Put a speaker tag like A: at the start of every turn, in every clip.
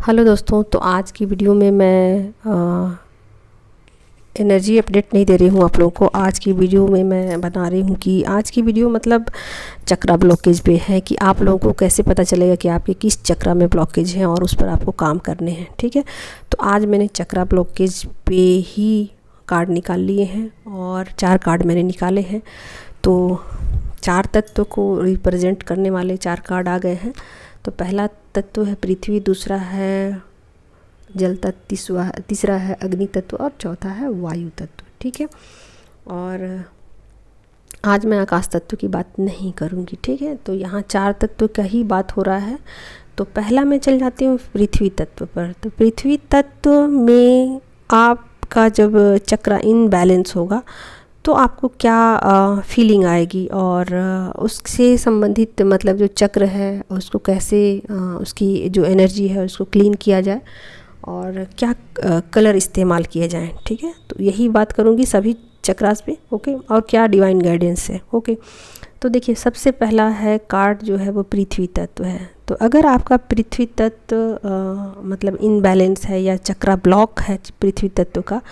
A: Hello दोस्तों, तो आज की वीडियो में मैं एनर्जी अपडेट नहीं दे रही हूँ आप लोगों को। आज की वीडियो में मैं बता रही हूँ कि आज की वीडियो मतलब चक्रा ब्लॉकेज पे है कि आप लोगों को कैसे पता चलेगा कि आपके किस चक्रा में ब्लॉकेज है और उस पर आपको काम करने हैं। ठीक है, तो आज मैंने चक्रा ब्लॉकेज पे ही कार्ड निकाल लिए हैं और 4 कार्ड मैंने निकाले हैं। तो 4 तत्व को रिप्रेजेंट करने वाले 4 कार्ड आ गए हैं। तो पहला तत्व है पृथ्वी, दूसरा है जल तत्व, तीसरा है अग्नि तत्व और चौथा है वायु तत्व। ठीक है, और आज मैं आकाश तत्व की बात नहीं करूँगी। ठीक है, तो यहाँ 4 तत्व का ही बात हो रहा है। तो पहला मैं चल जाती हूँ पृथ्वी तत्व पर। तो पृथ्वी तत्व में आपका जब चक्र इनबैलेंस होगा तो आपको क्या फीलिंग आएगी और उससे संबंधित मतलब जो चक्र है उसको कैसे उसकी जो एनर्जी है उसको क्लीन किया जाए और क्या कलर इस्तेमाल किए जाएं। ठीक है, तो यही बात करूँगी सभी चक्रास पे। ओके, और क्या डिवाइन गाइडेंस है। ओके, तो देखिए सबसे पहला है कार्ड जो है वो पृथ्वी तत्व है। तो अगर आपका पृथ्वी तत्व मतलब इनबैलेंस है या चक्रा ब्लॉक है पृथ्वी तत्व का,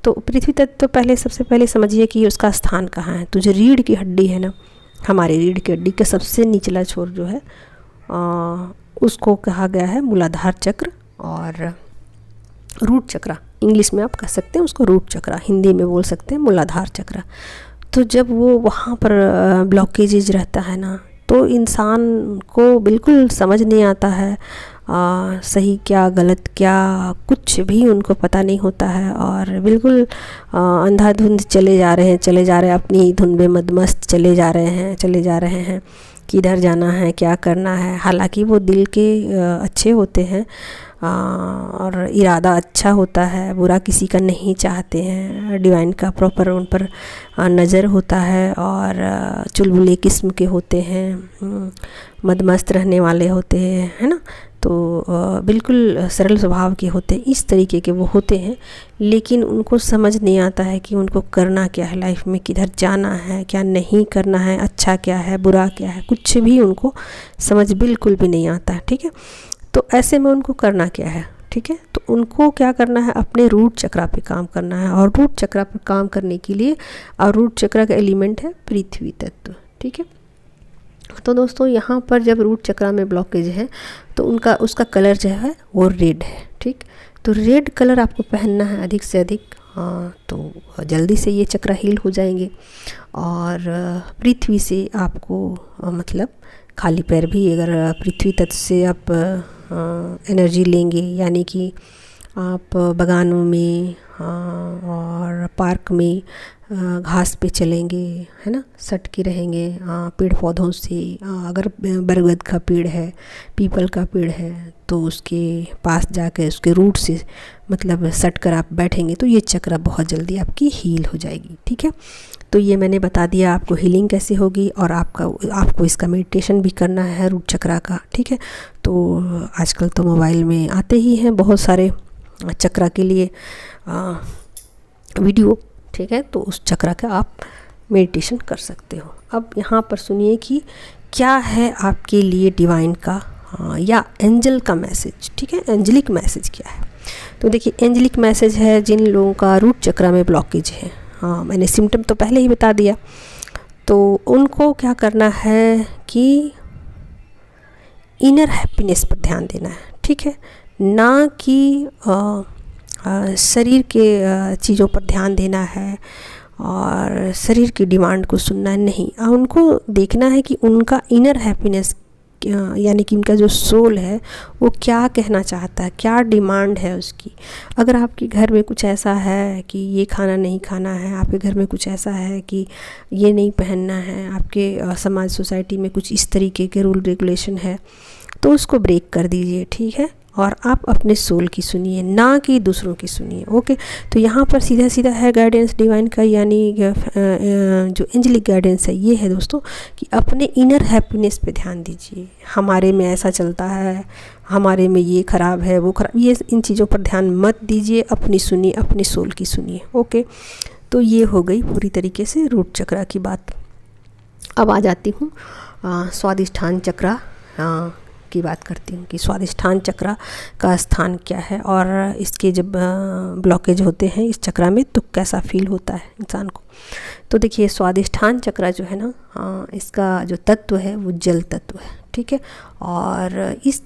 A: तो पृथ्वी तत्व पहले सबसे पहले समझिए कि उसका स्थान कहाँ है। तो जो रीढ़ की हड्डी है ना, हमारी रीढ़ की हड्डी का सबसे निचला छोर जो है उसको कहा गया है मूलाधार चक्र और रूट चक्रा। इंग्लिश में आप कह सकते हैं उसको रूट चक्रा, हिंदी में बोल सकते हैं मूलाधार चक्रा। तो जब वो वहाँ पर ब्लॉकेजेज रहता है ना, तो इंसान को बिल्कुल समझ नहीं आता है सही क्या गलत क्या, कुछ भी उनको पता नहीं होता है और बिल्कुल अंधाधुंध चले जा रहे हैं अपनी धुन में मदमस्त चले जा रहे हैं किधर जाना है क्या करना है। हालांकि वो दिल के अच्छे होते हैं और इरादा अच्छा होता है, बुरा किसी का नहीं चाहते हैं, डिवाइन का प्रॉपर उन पर नज़र होता है और चुलबुले किस्म के होते हैं, मदमस्त रहने वाले होते हैं, है ना। तो बिल्कुल सरल स्वभाव के होते हैं, इस तरीके के वो होते हैं। लेकिन उनको समझ नहीं आता है कि उनको करना क्या है लाइफ में, किधर जाना है क्या नहीं करना है, अच्छा क्या है बुरा क्या है, कुछ भी उनको समझ बिल्कुल भी नहीं आता है। ठीक है, तो ऐसे में उनको करना क्या है। ठीक है, तो उनको क्या करना है, अपने रूट चक्रा पे काम करना है और रूट चक्रा पे काम करने के लिए और रूट चक्रा का एलिमेंट है पृथ्वी तत्व। ठीक है, तो दोस्तों यहाँ पर जब रूट चक्रा में ब्लॉकेज है तो उसका कलर जो है वो रेड है। ठीक, तो रेड कलर आपको पहनना है अधिक से अधिक, तो जल्दी से ये चक्रा हील हो जाएंगे। और पृथ्वी से आपको मतलब खाली पैर भी अगर पृथ्वी तत्व से आप एनर्जी लेंगे, यानी कि आप बगानों में और पार्क में घास पे चलेंगे, है ना, सट के रहेंगे पेड़ पौधों से। अगर बरगद का पेड़ है, पीपल का पेड़ है, तो उसके पास जाकर उसके रूट से मतलब सट कर आप बैठेंगे तो ये चक्र बहुत जल्दी आपकी हील हो जाएगी। ठीक है, तो ये मैंने बता दिया आपको हीलिंग कैसे होगी और आपको इसका मेडिटेशन भी करना है रूट चक्रा का। ठीक है, तो आजकल तो मोबाइल में आते ही हैं बहुत सारे चक्रा के लिए वीडियो। ठीक है, तो उस चक्रा का आप मेडिटेशन कर सकते हो। अब यहाँ पर सुनिए कि क्या है आपके लिए डिवाइन का या एंजल का मैसेज। ठीक है, एंजलिक मैसेज क्या है। तो देखिए एंजलिक मैसेज है जिन लोगों का रूट चक्रा में ब्लॉकेज है। मैंने सिम्टम तो पहले ही बता दिया। तो उनको क्या करना है कि इनर हैप्पीनेस पर ध्यान देना है। ठीक है, ना कि शरीर के चीज़ों पर ध्यान देना है और शरीर की डिमांड को सुनना है, नहीं। उनको देखना है कि उनका इनर हैप्पीनेस यानी कि उनका जो सोल है वो क्या कहना चाहता है, क्या डिमांड है उसकी। अगर आपके घर में कुछ ऐसा है कि ये खाना नहीं खाना है, आपके घर में कुछ ऐसा है कि ये नहीं पहनना है, आपके समाज सोसाइटी में कुछ इस तरीके के रूल रेगुलेशन है, तो उसको ब्रेक कर दीजिए। ठीक है, और आप अपने सोल की सुनिए, ना कि दूसरों की सुनिए। ओके, तो यहाँ पर सीधा सीधा है गाइडेंस डिवाइन का, यानी जो एंजलिक गाइडेंस है ये है दोस्तों कि अपने इनर हैप्पीनेस पे ध्यान दीजिए। हमारे में ऐसा चलता है, हमारे में ये ख़राब है वो ख़राब, ये इन चीज़ों पर ध्यान मत दीजिए, अपनी सुनिए, अपने सोल की सुनिए। ओके, तो ये हो गई पूरी तरीके से रूट चक्रा की बात। अब आ जाती हूँ स्वादिष्ठान चक्रा की बात करती हूँ कि स्वादिष्ठान चक्र का स्थान क्या है और इसके जब ब्लॉकेज होते हैं इस चक्र में तो कैसा फील होता है इंसान को। तो देखिए स्वादिष्ठान चक्र जो है ना, इसका जो तत्व है वो जल तत्व है, ठीक है। और इस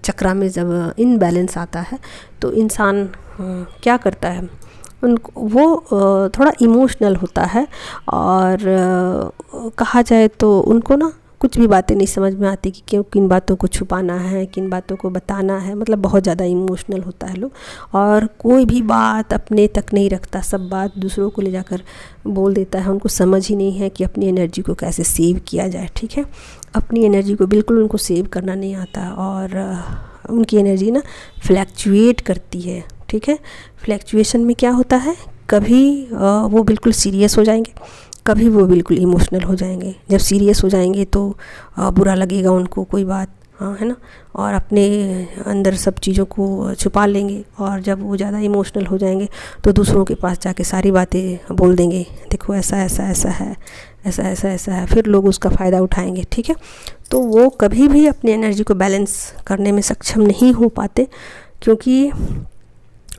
A: चक्र में जब इनबैलेंस आता है तो इंसान क्या करता है, वो थोड़ा इमोशनल होता है और कहा जाए तो उनको ना कुछ भी बातें नहीं समझ में आती कि क्यों, किन बातों को छुपाना है, किन बातों को बताना है, मतलब बहुत ज़्यादा इमोशनल होता है लोग और कोई भी बात अपने तक नहीं रखता, सब बात दूसरों को ले जाकर बोल देता है। उनको समझ ही नहीं है कि अपनी एनर्जी को कैसे सेव किया जाए, ठीक है। अपनी एनर्जी को बिल्कुल उनको सेव करना नहीं आता और उनकी एनर्जी ना फ्लैक्चुएट करती है, ठीक है। फ्लैक्चुएशन में क्या होता है, कभी वो बिल्कुल सीरियस हो जाएंगे, कभी वो बिल्कुल इमोशनल हो जाएंगे। जब सीरियस हो जाएंगे तो बुरा लगेगा उनको कोई बात, हाँ है ना, और अपने अंदर सब चीज़ों को छुपा लेंगे। और जब वो ज़्यादा इमोशनल हो जाएंगे तो दूसरों के पास जाके सारी बातें बोल देंगे, देखो ऐसा ऐसा ऐसा है, ऐसा ऐसा ऐसा है, फिर लोग उसका फ़ायदा उठाएंगे, ठीक है। तो वो कभी भी अपनी एनर्जी को बैलेंस करने में सक्षम नहीं हो पाते क्योंकि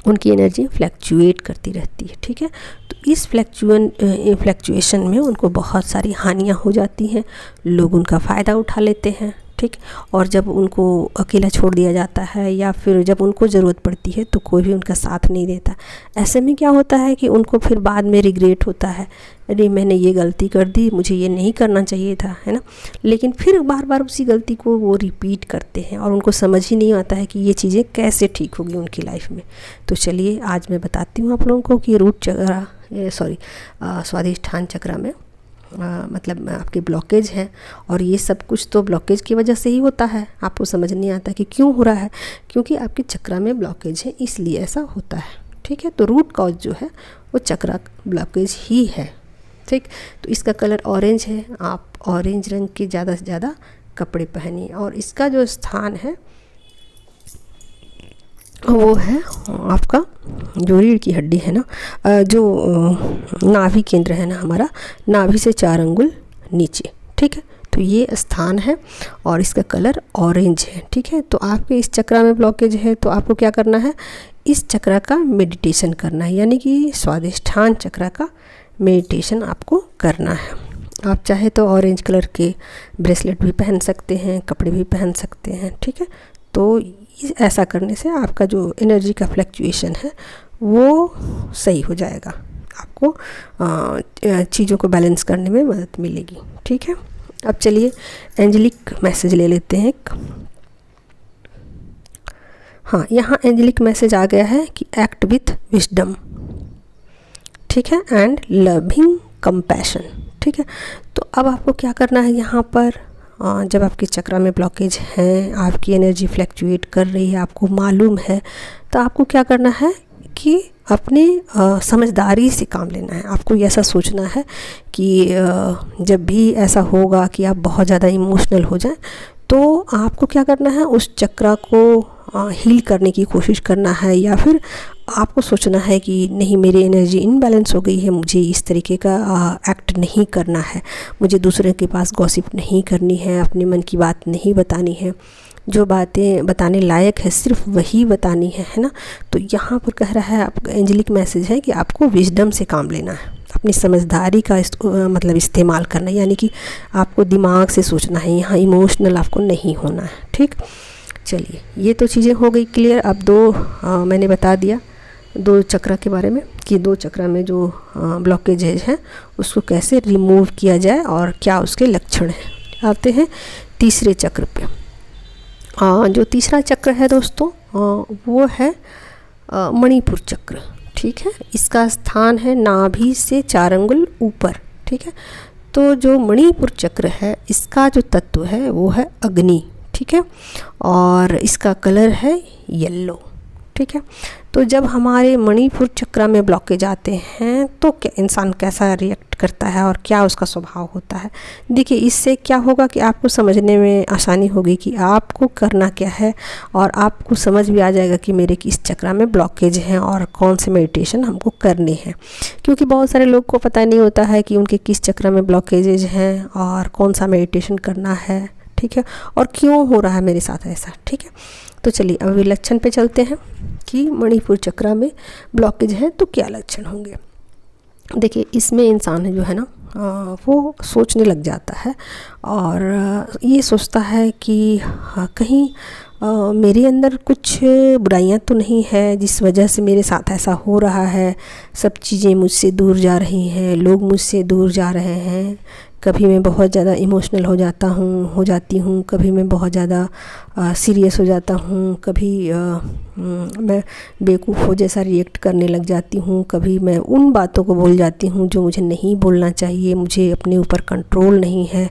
A: उनकी एनर्जी फ्लैक्चुएट करती रहती है, ठीक है। तो इस फ्लैक्चुएशन में उनको बहुत सारी हानियाँ हो जाती हैं, लोग उनका फ़ायदा उठा लेते हैं, ठीक। और जब उनको अकेला छोड़ दिया जाता है या फिर जब उनको ज़रूरत पड़ती है तो कोई भी उनका साथ नहीं देता। ऐसे में क्या होता है कि उनको फिर बाद में रिग्रेट होता है, अरे मैंने ये गलती कर दी, मुझे ये नहीं करना चाहिए था, है ना। लेकिन फिर बार बार उसी गलती को वो रिपीट करते हैं और उनको समझ ही नहीं आता है कि ये चीज़ें कैसे ठीक होगी उनकी लाइफ में। तो चलिए आज मैं बताती हूँ आप लोगों को कि स्वादिष्ठान चक्र में मतलब आपके ब्लॉकेज हैं और ये सब कुछ तो ब्लॉकेज की वजह से ही होता है। आपको समझ नहीं आता कि क्यों हो रहा है, क्योंकि आपके चक्र में ब्लॉकेज है इसलिए ऐसा होता है, ठीक है। तो रूट कॉज जो है वो चक्र ब्लॉकेज ही है, ठीक। तो इसका कलर ऑरेंज है, आप ऑरेंज रंग के ज़्यादा से ज़्यादा कपड़े पहनिए। और इसका जो स्थान है वो है आपका जो रीढ़ की हड्डी है ना, जो नाभि केंद्र है ना हमारा, नाभि से 4 अंगुल नीचे, ठीक है। तो ये स्थान है और इसका कलर ऑरेंज है, ठीक है। तो आपके इस चक्र में ब्लॉकेज है तो आपको क्या करना है, इस चक्र का मेडिटेशन करना है, यानी कि स्वादिष्ठान चक्र का मेडिटेशन आपको करना है। आप चाहे तो ऑरेंज कलर के ब्रेसलेट भी पहन सकते हैं, कपड़े भी पहन सकते हैं, ठीक है। तो ऐसा करने से आपका जो एनर्जी का फ्लैक्चुएशन है वो सही हो जाएगा, आपको चीज़ों को बैलेंस करने में मदद मिलेगी, ठीक है। अब चलिए एंजेलिक मैसेज ले लेते हैं। हाँ, यहाँ एंजेलिक मैसेज आ गया है कि एक्ट विथ विजडम, ठीक है, एंड लविंग कंपैशन, ठीक है। तो अब आपको क्या करना है, यहाँ पर जब आपके चक्र में ब्लॉकेज है, आपकी एनर्जी फ्लैक्चुएट कर रही है, आपको मालूम है, तो आपको क्या करना है कि अपने समझदारी से काम लेना है। आपको ऐसा सोचना है कि जब भी ऐसा होगा कि आप बहुत ज़्यादा इमोशनल हो जाएं तो आपको क्या करना है, उस चक्र को हील करने की कोशिश करना है, या फिर आपको सोचना है कि नहीं मेरी एनर्जी इनबैलेंस हो गई है, मुझे इस तरीके का एक्ट नहीं करना है, मुझे दूसरे के पास गॉसिप नहीं करनी है, अपने मन की बात नहीं बतानी है, जो बातें बताने लायक है सिर्फ वही बतानी है ना। तो यहाँ पर कह रहा है, आपका एंजेलिक मैसेज है कि आपको विजडम से काम लेना है, अपनी समझदारी का मतलब इस्तेमाल करना है, यानी कि आपको दिमाग से सोचना है, यहाँ इमोशनल आपको नहीं होना है, ठीक। चलिए ये तो चीज़ें हो गई क्लियर। अब मैंने बता दिया 2 चक्र के बारे में कि 2 चक्र में जो ब्लॉकेजेज हैं उसको कैसे रिमूव किया जाए और क्या उसके लक्षण हैं। आते हैं तीसरे चक्र पे। जो तीसरा चक्र है दोस्तों वो है मणिपुर चक्र, ठीक है। इसका स्थान है नाभि से 4 अंगुल ऊपर, ठीक है। तो जो मणिपुर चक्र है इसका जो तत्व है वो है अग्नि, ठीक है, और इसका कलर है येलो, ठीक है। तो जब हमारे मणिपुर चक्र में ब्लॉकेज आते हैं तो क्या इंसान कैसा रिएक्ट करता है और क्या उसका स्वभाव होता है। देखिए इससे क्या होगा कि आपको समझने में आसानी होगी कि आपको करना क्या है और आपको समझ भी आ जाएगा कि मेरे किस चक्र में ब्लॉकेज हैं और कौन से मेडिटेशन हमको करने हैं। क्योंकि बहुत सारे लोग को पता नहीं होता है कि उनके किस चक्र में ब्लॉकेजेज हैं और कौन सा मेडिटेशन करना है, ठीक है, और क्यों हो रहा है मेरे साथ ऐसा, ठीक है। तो चलिए अभी लक्षण पे चलते हैं कि मणिपुर चक्र में ब्लॉकेज है तो क्या लक्षण होंगे। देखिए इसमें इंसान जो है ना वो सोचने लग जाता है और ये सोचता है कि कहीं मेरे अंदर कुछ बुराइयां तो नहीं है जिस वजह से मेरे साथ ऐसा हो रहा है, सब चीज़ें मुझसे दूर जा रही हैं, लोग मुझसे दूर जा रहे हैं। कभी मैं बहुत ज़्यादा इमोशनल हो जाती हूँ, कभी मैं बहुत ज़्यादा सीरियस हो जाता हूँ, कभी मैं बेवकूफ़ हो जैसा रिएक्ट करने लग जाती हूँ, कभी मैं उन बातों को बोल जाती हूँ जो मुझे नहीं बोलना चाहिए। मुझे अपने ऊपर कंट्रोल नहीं है,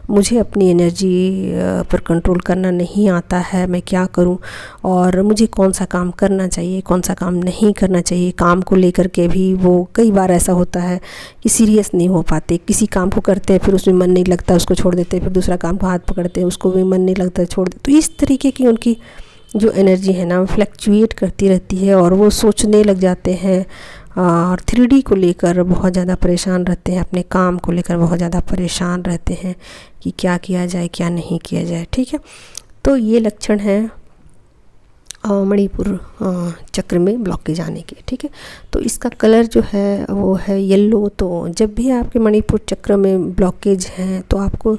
A: मुझे अपनी एनर्जी पर कंट्रोल करना नहीं आता है, मैं क्या करूँ और मुझे कौन सा काम करना चाहिए, कौन सा काम नहीं करना चाहिए। काम को लेकर के भी वो कई बार ऐसा होता है कि सीरियस नहीं हो पाते, किसी काम को करते हैं फिर उसमें मन नहीं लगता, उसको छोड़ देते हैं, फिर दूसरा काम को हाथ पकड़ते हैं, उसको भी मन नहीं लगता, छोड़ देते। तो इस तरीके की उनकी जो एनर्जी है ना फ्लक्चुएट करती रहती है और वो सोचने लग जाते हैं और 3D को लेकर बहुत ज़्यादा परेशान रहते हैं, अपने काम को लेकर बहुत ज़्यादा परेशान रहते हैं कि क्या किया जाए क्या नहीं किया जाए, ठीक है। तो ये लक्षण है मणिपुर चक्र में ब्लॉकेज आने के, ठीक है। तो इसका कलर जो है वो है येलो। तो जब भी आपके मणिपुर चक्र में ब्लॉकेज हैं तो आपको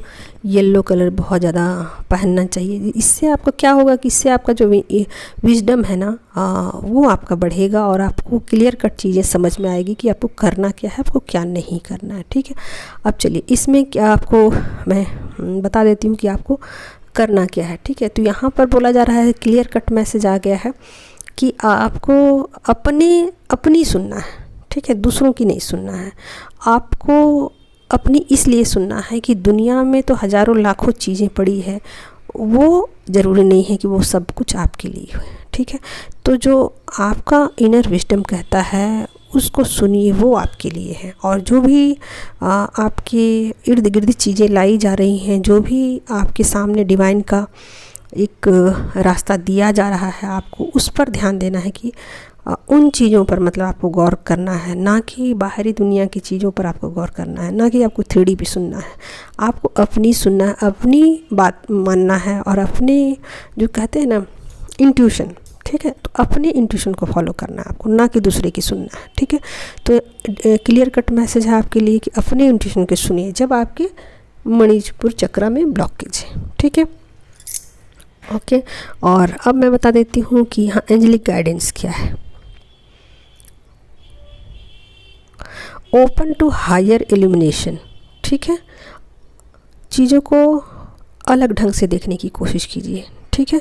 A: येलो कलर बहुत ज़्यादा पहनना चाहिए। इससे आपको क्या होगा कि इससे आपका जो विजडम है ना वो आपका बढ़ेगा और आपको क्लियर कट चीज़ें समझ में आएगी कि आपको करना क्या है, आपको क्या नहीं करना है, ठीक है। अब चलिए इसमें क्या आपको मैं बता देती हूँ कि आपको करना क्या है, ठीक है। तो यहाँ पर बोला जा रहा है, क्लियर कट मैसेज आ गया है कि आपको अपनी सुनना है, ठीक है, दूसरों की नहीं सुनना है। आपको अपनी इसलिए सुनना है कि दुनिया में तो हज़ारों लाखों चीज़ें पड़ी है, वो ज़रूरी नहीं है कि वो सब कुछ आपके लिए हो, ठीक है। तो जो आपका इनर विजडम कहता है उसको सुनिए, वो आपके लिए है। और जो भी आपके इर्द गिर्द चीज़ें लाई जा रही हैं, जो भी आपके सामने डिवाइन का एक रास्ता दिया जा रहा है, आपको उस पर ध्यान देना है कि उन चीज़ों पर मतलब आपको गौर करना है, ना कि बाहरी दुनिया की चीज़ों पर आपको गौर करना है, ना कि आपको 3D भी सुनना है। आपको अपनी सुनना है, अपनी बात मानना है और अपने जो कहते हैं ना इंट्यूशन, ठीक है। तो अपने इंट्यूशन को फॉलो करना है आपको, ना कि दूसरे की सुनना है, ठीक है। तो क्लियर कट मैसेज है आपके लिए कि अपने इंट्यूशन को सुनिए जब आपके मणिपुर चक्र में ब्लॉकेज है, ठीक है, ओके। और अब मैं बता देती हूँ कि यहाँ एंजेलिक गाइडेंस क्या है। ओपन टू हायर इल्यूमिनेशन, ठीक है। चीज़ों को अलग ढंग से देखने की कोशिश कीजिए, ठीक है।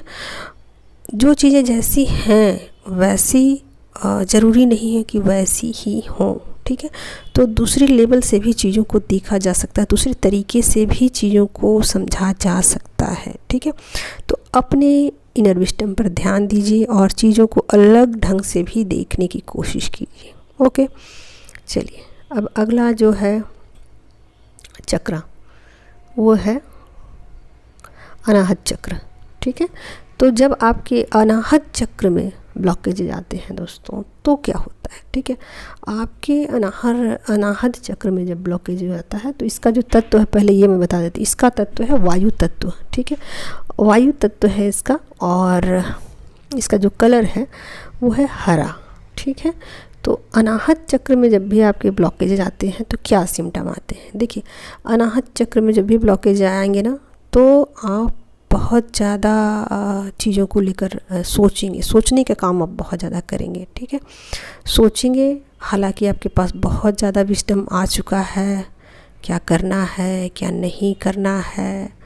A: जो चीज़ें जैसी हैं वैसी ज़रूरी नहीं है कि वैसी ही हों, ठीक है। तो दूसरे लेवल से भी चीज़ों को देखा जा सकता है, दूसरे तरीके से भी चीज़ों को समझा जा सकता है, ठीक है। तो अपने इनर विजडम पर ध्यान दीजिए और चीज़ों को अलग ढंग से भी देखने की कोशिश कीजिए, ओके। चलिए अब अगला जो है चक्र वो है अनाहत चक्र, ठीक है। तो जब आपके अनाहत चक्र में ब्लॉकेज आते हैं दोस्तों तो क्या होता है, ठीक है। आपके अनाहत चक्र में जब ब्लॉकेज हो जाता है तो इसका जो तत्व है, पहले ये मैं बता देती हूँ, इसका तत्व है वायु तत्व, ठीक है। वायु तत्व है इसका और इसका जो कलर है वो है हरा, ठीक है। तो अनाहत चक्र में जब भी आपके ब्लॉकेज आते हैं तो क्या सिम्टम आते हैं। देखिए अनाहत चक्र में जब भी ब्लॉकेज आएंगे ना तो आप बहुत ज़्यादा चीज़ों को लेकर सोचेंगे, सोचने का काम आप बहुत ज़्यादा करेंगे, ठीक है। सोचेंगे, हालांकि आपके पास बहुत ज़्यादा विजडम आ चुका है, क्या करना है क्या नहीं करना है,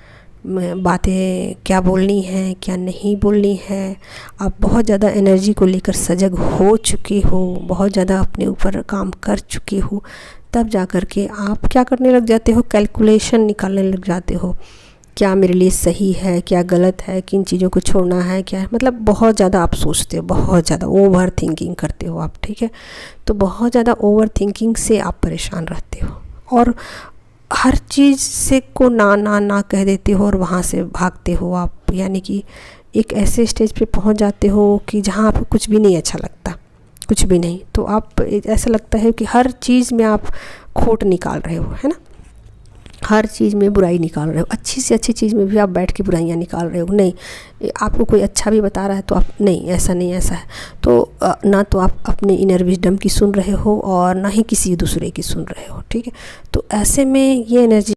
A: बातें क्या बोलनी है क्या नहीं बोलनी है। आप बहुत ज़्यादा एनर्जी को लेकर सजग हो चुके हो, बहुत ज़्यादा अपने ऊपर काम कर चुके हो, तब जा कर के आप क्या करने लग जाते हो, कैलकुलेशन निकालने लग जाते हो, क्या मेरे लिए सही है क्या गलत है, किन चीज़ों को छोड़ना है क्या है। मतलब बहुत ज़्यादा आप सोचते हो, बहुत ज़्यादा ओवर थिंकिंग करते हो आप, ठीक है। तो बहुत ज़्यादा ओवर थिंकिंग से आप परेशान रहते हो और हर चीज़ से को ना ना ना कह देते हो और वहाँ से भागते हो आप। यानी कि एक ऐसे स्टेज पे पहुँच जाते हो कि जहाँ आपको कुछ भी नहीं अच्छा लगता, कुछ भी नहीं। तो आप ऐसा लगता है कि हर चीज़ में आप खोट निकाल रहे हो, है ना। हर चीज़ में बुराई निकाल रहे हो, अच्छी से अच्छी चीज़ में भी आप बैठ के बुराइयाँ निकाल रहे हो। नहीं, आपको कोई अच्छा भी बता रहा है तो आप नहीं, ऐसा नहीं, ऐसा है, तो ना तो आप अपने इनर विजडम की सुन रहे हो और ना ही किसी दूसरे की सुन रहे हो, ठीक है। तो ऐसे में ये एनर्जी